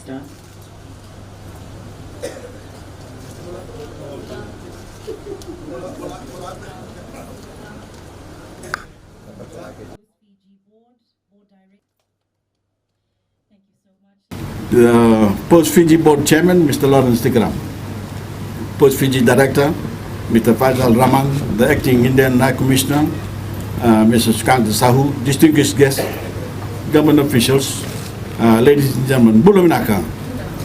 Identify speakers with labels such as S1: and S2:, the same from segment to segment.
S1: start.
S2: The Post-Fiji Board Chairman, Mr. Lawrence Tikram, Post-Fiji Director, Mr. Faisal Rahman, the Acting Indian High Commissioner, Mr. Sukanta Sahu, distinguished guests, government officials, ladies and gentlemen, Bulaminaka,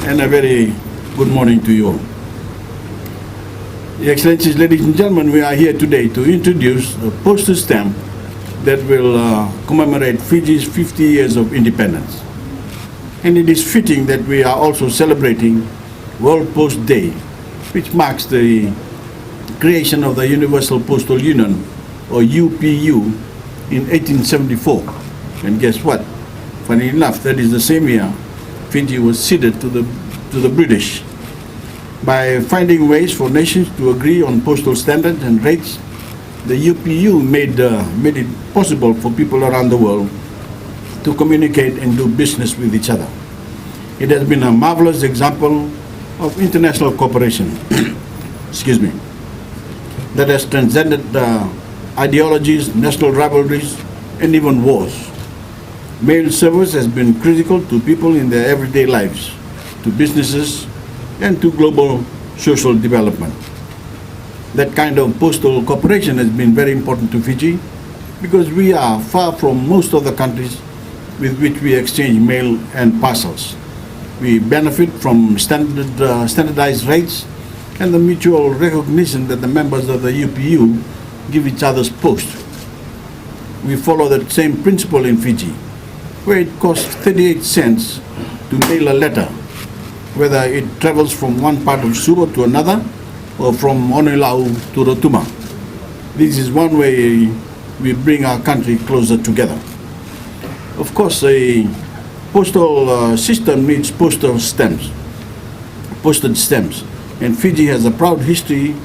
S2: and a very good morning to you all. Your Excellencies, ladies and gentlemen, we are here today to introduce a postage stamp that will commemorate Fiji's 50 years of independence. And it is fitting that we are also celebrating World Post Day, which marks the creation of the Universal Postal Union, or UPU, in 1874. And guess what? Funny enough, that is the same year Fiji was ceded to the British. By finding ways for nations to agree on postal standards and rates, the UPU made it possible for people around the world to communicate and do business with each other. It has been a marvelous example of international cooperation excuse me, that has transcended ideologies, national rivalries, and even wars. Mail service has been critical to people in their everyday lives, to businesses, and to global social development. That kind of postal cooperation has been very important to Fiji because we are far from most of the countries with which we exchange mail and parcels. We benefit from standardized rates and the mutual recognition that the members of the UPU give each other's post. We follow that same principle in Fiji, where it costs 38 cents to mail a letter, whether it travels from one part of Suro to another or from Onilau to Rotuma. This is one way we bring our country closer together. Of course, a postal system needs postage stamps, and Fiji has a proud history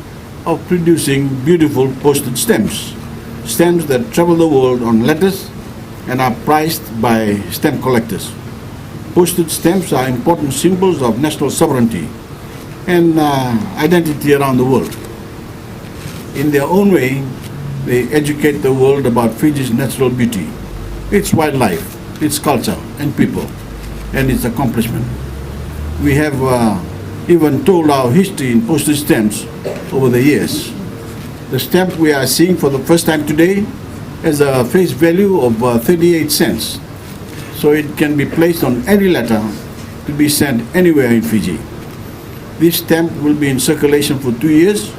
S2: of producing beautiful postage stamps that travel the world on letters and are prized by stamp collectors. Postage stamps are important symbols of national sovereignty and identity around the world. In their own way, they educate the world about Fiji's natural beauty, its wildlife, its culture and people, and its accomplishment. We have even told our history in postage stamps over the years. The stamp we are seeing for the first time today has a face value of 38 cents, so it can be placed on any letter to be sent anywhere in Fiji. This stamp will be in circulation for 2 years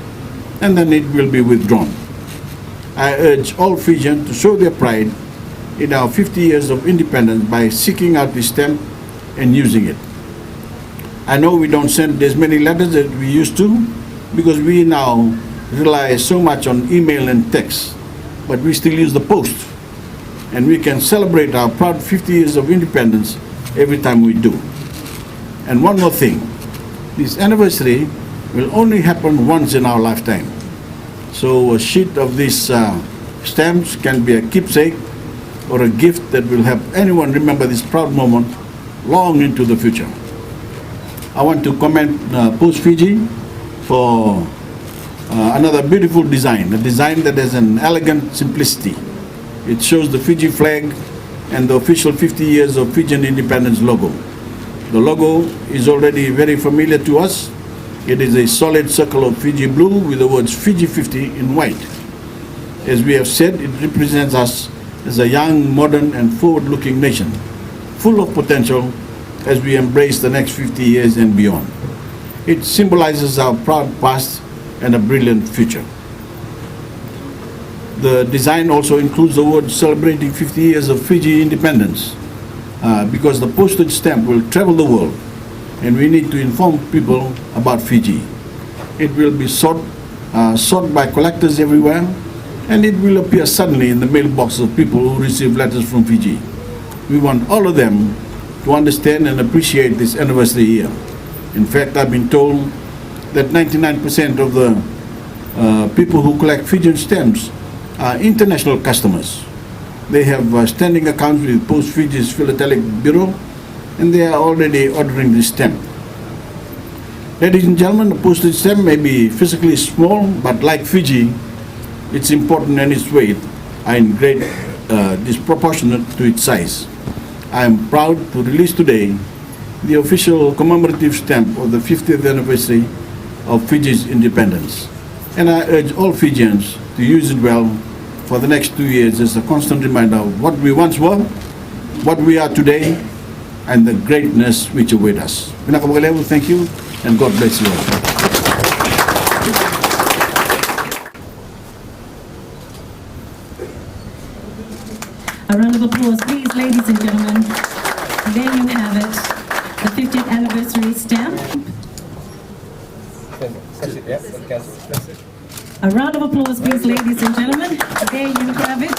S2: and then it will be withdrawn. I urge all Fijians to show their pride in our 50 years of independence by seeking out this stamp and using it. I know we don't send as many letters as we used to because we now rely so much on email and text, but we still use the post. And we can celebrate our proud 50 years of independence every time we do. And one more thing, this anniversary will only happen once in our lifetime. So a sheet of these stamps can be a keepsake or a gift that will help anyone remember this proud moment long into the future. I want to commend Post Fiji for another beautiful design, a design that has an elegant simplicity. It shows the Fiji flag and the official 50 years of Fijian independence logo. The logo is already very familiar to us. It is a solid circle of Fiji blue with the words Fiji 50 in white. As we have said, it represents us as a young, modern and forward-looking nation, full of potential as we embrace the next 50 years and beyond. It symbolizes our proud past and a brilliant future. The design also includes the word celebrating 50 years of Fiji independence because the postage stamp will travel the world and we need to inform people about Fiji. It will be sought by collectors everywhere and it will appear suddenly in the mailbox of people who receive letters from Fiji. We want all of them to understand and appreciate this anniversary year. In fact, I've been told that 99% of the people who collect Fijian stamps are international customers. They have standing accounts with Post Fiji's Philatelic Bureau and they are already ordering this stamp. Ladies and gentlemen, the postage stamp may be physically small, but like Fiji, its importance and its weight are in great disproportionate to its size. I am proud to release today the official commemorative stamp of the 50th anniversary of Fiji's independence. And I urge all Fijians to use it well for the next 2 years as a constant reminder of what we once were, what we are today, and the greatness which await us. Pinakamakalaw, thank you, and God bless you all.
S1: A round of applause, please, ladies and gentlemen. There you have it, the 50th anniversary stamp. A round of applause, please, ladies and gentlemen. There you have it.